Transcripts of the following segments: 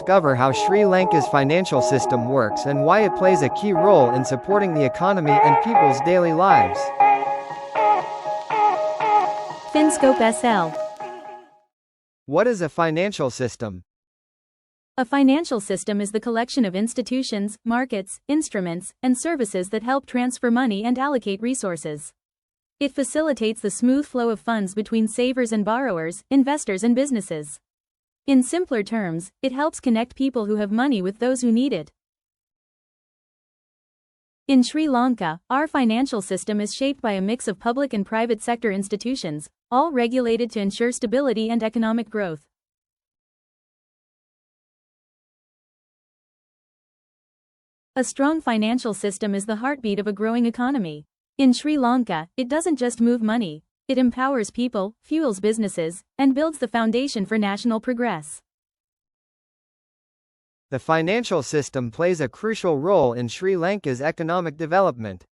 discover how Sri Lanka's financial system works and why it plays a key role in supporting the economy and people's daily lives. FinScope SL. What is a financial system? A financial system is the collection of institutions, markets, instruments, and services that help transfer money and allocate resources. It facilitates the smooth flow of funds between savers and borrowers, investors and businesses. In simpler terms, it helps connect people who have money with those who need it. In Sri Lanka, our financial system is shaped by a mix of public and private sector institutions, all regulated to ensure stability and economic growth. A strong financial system is the heartbeat of a growing economy. In Sri Lanka, it doesn't just move money, it empowers people, fuels businesses, and builds the foundation for national progress. The financial system plays a crucial role in Sri Lanka's economic development.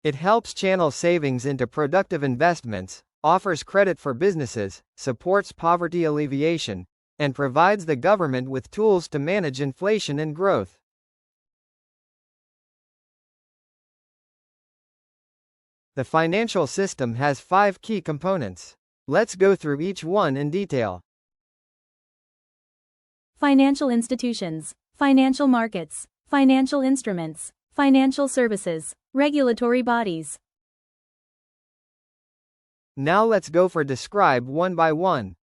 It helps channel savings into productive investments, offers credit for businesses, supports poverty alleviation, and provides the government with tools to manage inflation and growth. The financial system has 5 key components. Let's go through each one in detail. Financial institutions, financial markets, financial instruments, financial services, regulatory bodies. Now let's go for describe one by one.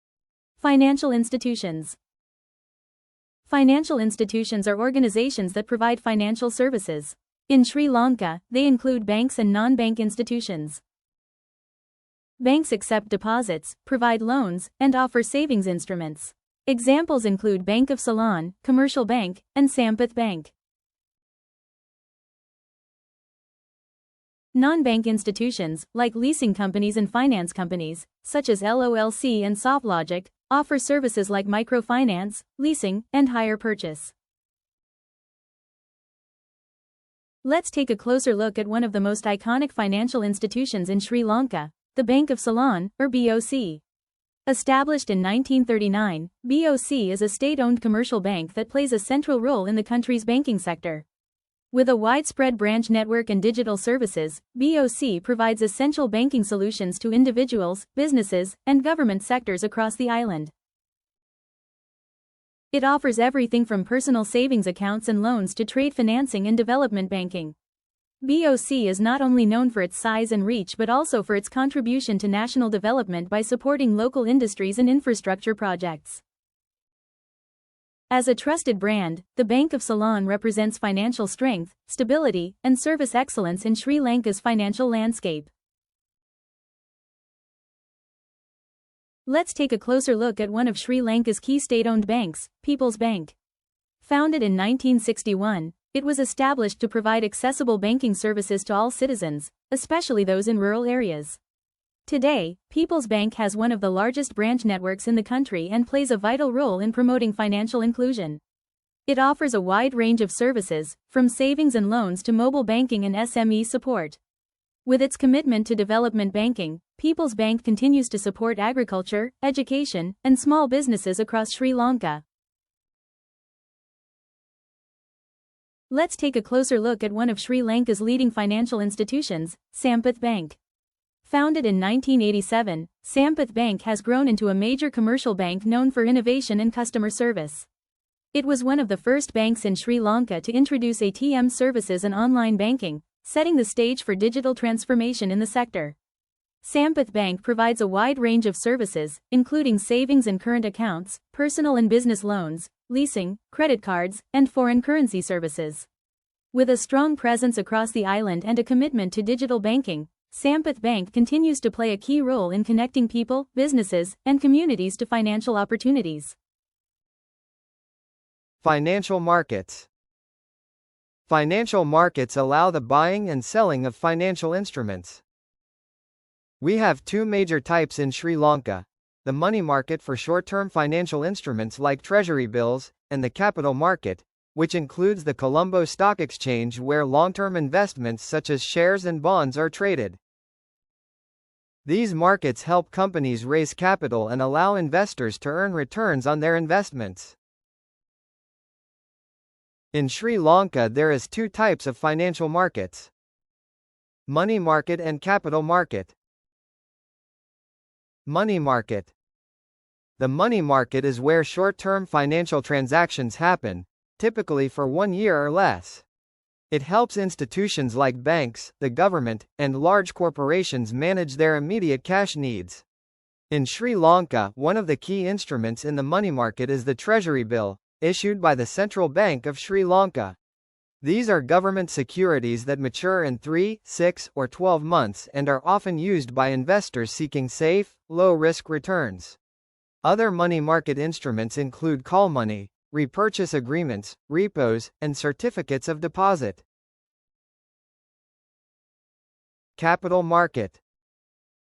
Financial institutions. Financial institutions are organizations that provide financial services. In Sri Lanka, they include banks and non-bank institutions. Banks accept deposits, provide loans, and offer savings instruments. Examples include Bank of Ceylon, Commercial Bank, and Sampath Bank. Non-bank institutions, like leasing companies and finance companies, such as LOLC and SoftLogic, offer services like microfinance, leasing, and hire purchase. Let's take a closer look at one of the most iconic financial institutions in Sri Lanka, the Bank of Ceylon, or BOC. Established in 1939, BOC is a state-owned commercial bank that plays a central role in the country's banking sector. With a widespread branch network and digital services, BOC provides essential banking solutions to individuals, businesses, and government sectors across the island. It offers everything from personal savings accounts and loans to trade financing and development banking. BOC is not only known for its size and reach but also for its contribution to national development by supporting local industries and infrastructure projects. As a trusted brand, the Bank of Ceylon represents financial strength, stability, and service excellence in Sri Lanka's financial landscape. Let's take a closer look at one of Sri Lanka's key state-owned banks, People's Bank. Founded in 1961, it was established to provide accessible banking services to all citizens, especially those in rural areas. Today, People's Bank has one of the largest branch networks in the country and plays a vital role in promoting financial inclusion. It offers a wide range of services, from savings and loans to mobile banking and SME support. With its commitment to development banking, People's Bank continues to support agriculture, education, and small businesses across Sri Lanka. Let's take a closer look at one of Sri Lanka's leading financial institutions, Sampath Bank. Founded in 1987, Sampath Bank has grown into a major commercial bank known for innovation and customer service. It was one of the first banks in Sri Lanka to introduce ATM services and online banking, setting the stage for digital transformation in the sector. Sampath Bank provides a wide range of services, including savings and current accounts, personal and business loans, leasing, credit cards, and foreign currency services. With a strong presence across the island and a commitment to digital banking, Sampath Bank continues to play a key role in connecting people, businesses, and communities to financial opportunities. Financial markets. Financial markets allow the buying and selling of financial instruments. We have 2 major types in Sri Lanka: the money market for short-term financial instruments like treasury bills, and the capital market, which includes the Colombo Stock Exchange where long-term investments such as shares and bonds are traded. These markets help companies raise capital and allow investors to earn returns on their investments. In Sri Lanka there is two types of financial markets: money market and capital market. Money market. The money market is where short-term financial transactions happen, typically for 1 year or less. It helps institutions like banks, the government, and large corporations manage their immediate cash needs. In Sri Lanka, one of the key instruments in the money market is the Treasury Bill, issued by the Central Bank of Sri Lanka. These are government securities that mature in 3, 6, or 12 months and are often used by investors seeking safe, low-risk returns. Other money market instruments include call money, repurchase agreements, repos, and certificates of deposit. Capital market.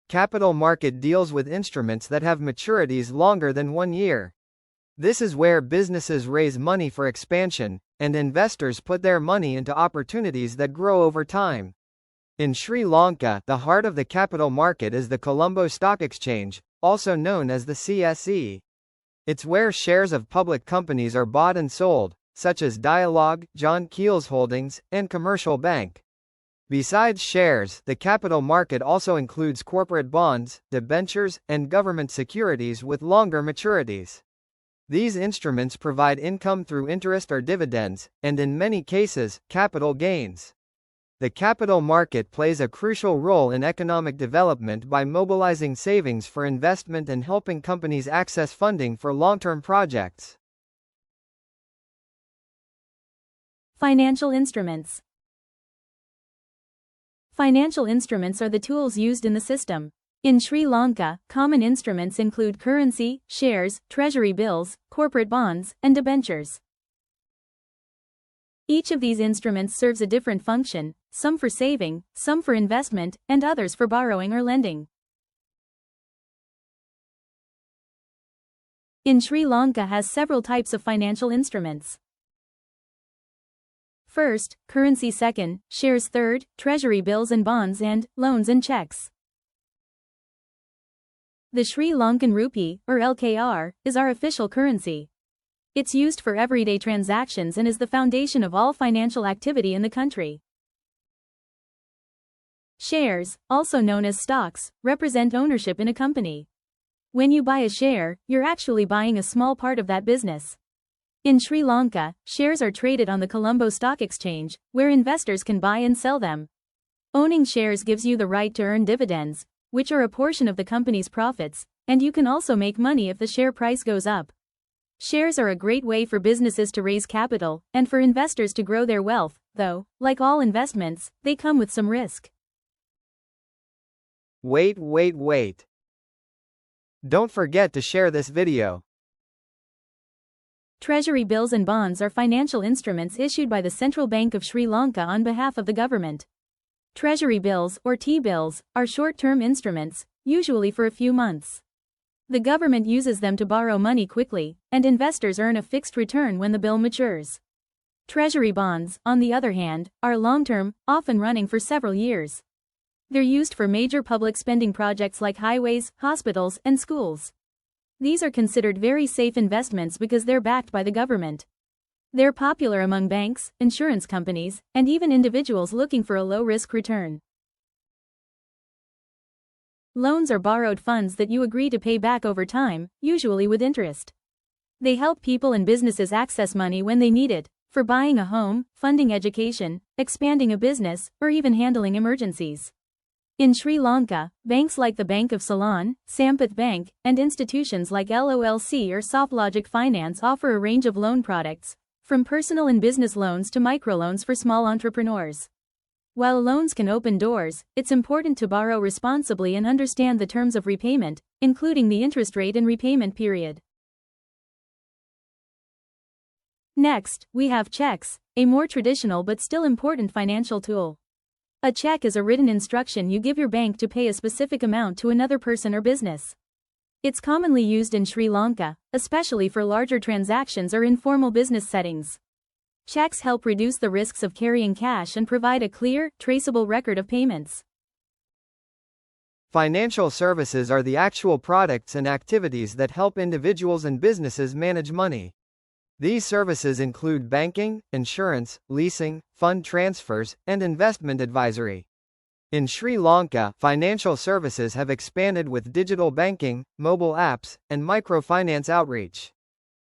Capital market deals with instruments that have maturities longer than 1 year. This is where businesses raise money for expansion, and investors put their money into opportunities that grow over time. In Sri Lanka, the heart of the capital market is the Colombo Stock Exchange, also known as the CSE. It's where shares of public companies are bought and sold, such as Dialog, John Keel's Holdings, and Commercial Bank. Besides shares, the capital market also includes corporate bonds, debentures, and government securities with longer maturities. These instruments provide income through interest or dividends, and in many cases, capital gains. The capital market plays a crucial role in economic development by mobilizing savings for investment and helping companies access funding for long-term projects. Financial instruments. Financial instruments are the tools used in the system. In Sri Lanka, common instruments include currency, shares, treasury bills, corporate bonds, and debentures. Each of these instruments serves a different function, some for saving, some for investment, and others for borrowing or lending. In Sri Lanka has several types of financial instruments. First, currency second, shares third, treasury bills and bonds and loans and checks. The Sri Lankan rupee, or LKR, is our official currency. It's used for everyday transactions and is the foundation of all financial activity in the country. Shares, also known as stocks, represent ownership in a company. When you buy a share, you're actually buying a small part of that business. In Sri Lanka, shares are traded on the Colombo Stock Exchange, where investors can buy and sell them. Owning shares gives you the right to earn dividends, which are a portion of the company's profits, and you can also make money if the share price goes up. Shares are a great way for businesses to raise capital, and for investors to grow their wealth, though, like all investments, they come with some risk. Wait. Don't forget to share this video. Treasury bills and bonds are financial instruments issued by the Central Bank of Sri Lanka on behalf of the government. Treasury bills, or T-bills, are short-term instruments, usually for a few months. The government uses them to borrow money quickly, and investors earn a fixed return when the bill matures. Treasury bonds, on the other hand, are long-term, often running for several years. They're used for major public spending projects like highways, hospitals, and schools. These are considered very safe investments because they're backed by the government. They're popular among banks, insurance companies, and even individuals looking for a low-risk return. Loans are borrowed funds that you agree to pay back over time, usually with interest. They help people and businesses access money when they need it, for buying a home, funding education, expanding a business, or even handling emergencies. In Sri Lanka, banks like the Bank of Ceylon, Sampath Bank, and institutions like LOLC or SoftLogic Finance offer a range of loan products, from personal and business loans to microloans for small entrepreneurs. While loans can open doors, it's important to borrow responsibly and understand the terms of repayment, including the interest rate and repayment period. Next, we have checks, a more traditional but still important financial tool. A check is a written instruction you give your bank to pay a specific amount to another person or business. It's commonly used in Sri Lanka, especially for larger transactions or informal business settings. Checks help reduce the risks of carrying cash and provide a clear, traceable record of payments. Financial services are the actual products and activities that help individuals and businesses manage money. These services include banking, insurance, leasing, fund transfers, and investment advisory. In Sri Lanka, financial services have expanded with digital banking, mobile apps, and microfinance outreach.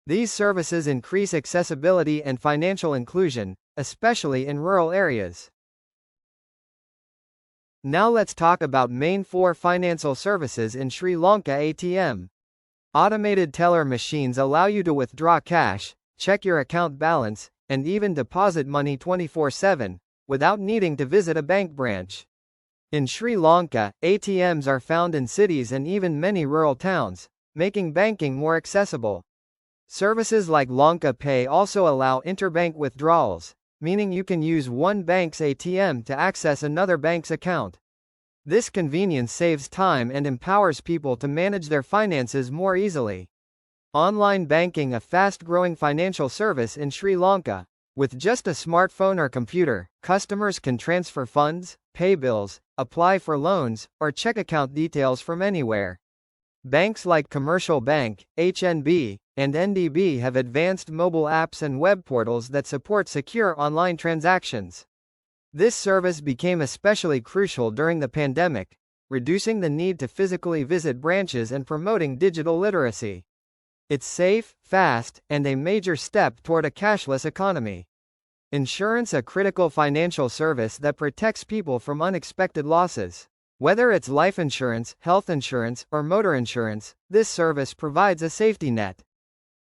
These services increase accessibility and financial inclusion, especially in rural areas. Now let's talk about main 4 financial services in Sri Lanka ATM. Automated teller machines allow you to withdraw cash, check your account balance, and even deposit money 24/7, without needing to visit a bank branch. In Sri Lanka, ATMs are found in cities and even many rural towns, making banking more accessible. Services like Lanka Pay also allow interbank withdrawals, meaning you can use one bank's ATM to access another bank's account. This convenience saves time and empowers people to manage their finances more easily. Online banking, a fast-growing financial service in Sri Lanka. With just a smartphone or computer, customers can transfer funds, pay bills, apply for loans, or check account details from anywhere. Banks like Commercial Bank, HNB, and NDB have advanced mobile apps and web portals that support secure online transactions. This service became especially crucial during the pandemic, reducing the need to physically visit branches and promoting digital literacy. It's safe, fast, and a major step toward a cashless economy. Insurance, a critical financial service that protects people from unexpected losses. Whether it's life insurance, health insurance, or motor insurance, this service provides a safety net.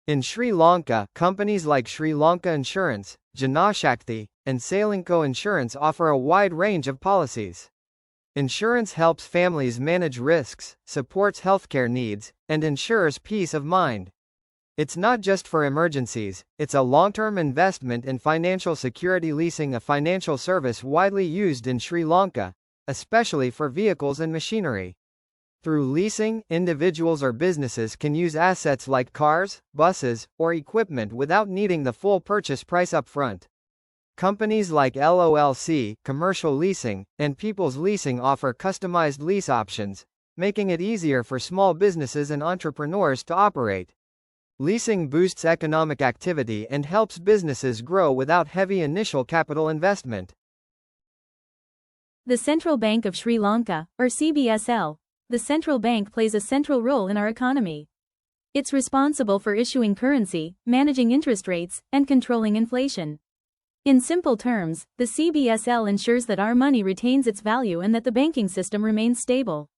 In Sri Lanka, companies like Sri Lanka Insurance, Janashakti, and Salinco Insurance offer a wide range of policies. Insurance helps families manage risks, supports healthcare needs, and ensures peace of mind. It's not just for emergencies, it's a long-term investment in financial security. Leasing, a financial service widely used in Sri Lanka, especially for vehicles and machinery. Through leasing, individuals or businesses can use assets like cars, buses, or equipment without needing the full purchase price upfront. Companies like LOLC, Commercial Leasing, and People's Leasing offer customized lease options, making it easier for small businesses and entrepreneurs to operate. Leasing boosts economic activity and helps businesses grow without heavy initial capital investment. The Central Bank of Sri Lanka, or CBSL. The central bank plays a central role in our economy. It's responsible for issuing currency, managing interest rates, and controlling inflation. In simple terms, the CBSL ensures that our money retains its value and that the banking system remains stable.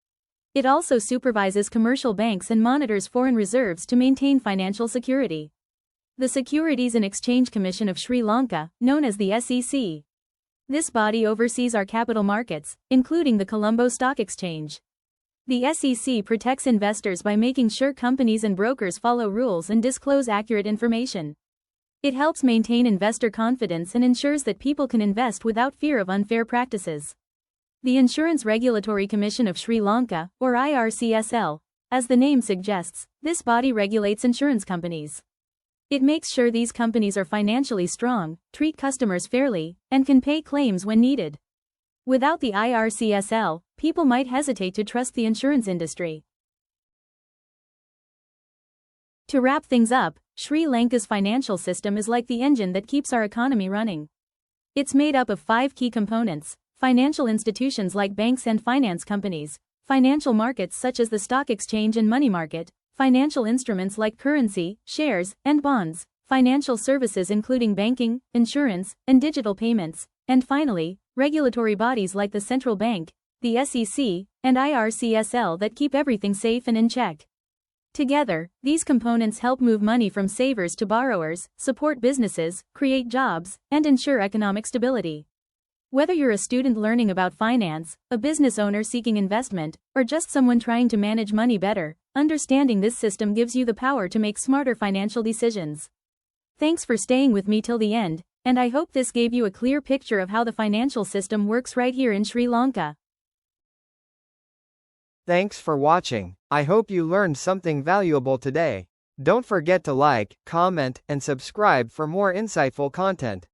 It also supervises commercial banks and monitors foreign reserves to maintain financial security. The Securities and Exchange Commission of Sri Lanka, known as the SEC. This body oversees our capital markets, including the Colombo Stock Exchange. The SEC protects investors by making sure companies and brokers follow rules and disclose accurate information. It helps maintain investor confidence and ensures that people can invest without fear of unfair practices. The Insurance Regulatory Commission of Sri Lanka, or IRCSL, as the name suggests, this body regulates insurance companies. It makes sure these companies are financially strong, treat customers fairly, and can pay claims when needed. Without the IRCSL, people might hesitate to trust the insurance industry. To wrap things up, Sri Lanka's financial system is like the engine that keeps our economy running. It's made up of 5 key components: financial institutions like banks and finance companies, financial markets such as the stock exchange and money market, financial instruments like currency, shares, and bonds, financial services including banking, insurance, and digital payments, and finally, regulatory bodies like the central bank, the SEC, and IRCSL that keep everything safe and in check. Together, these components help move money from savers to borrowers, support businesses, create jobs, and ensure economic stability. Whether you're a student learning about finance, a business owner seeking investment, or just someone trying to manage money better, understanding this system gives you the power to make smarter financial decisions. Thanks for staying with me till the end, and I hope this gave you a clear picture of how the financial system works right here in Sri Lanka. Thanks for watching. I hope you learned something valuable today. Don't forget to like, comment, and subscribe for more insightful content.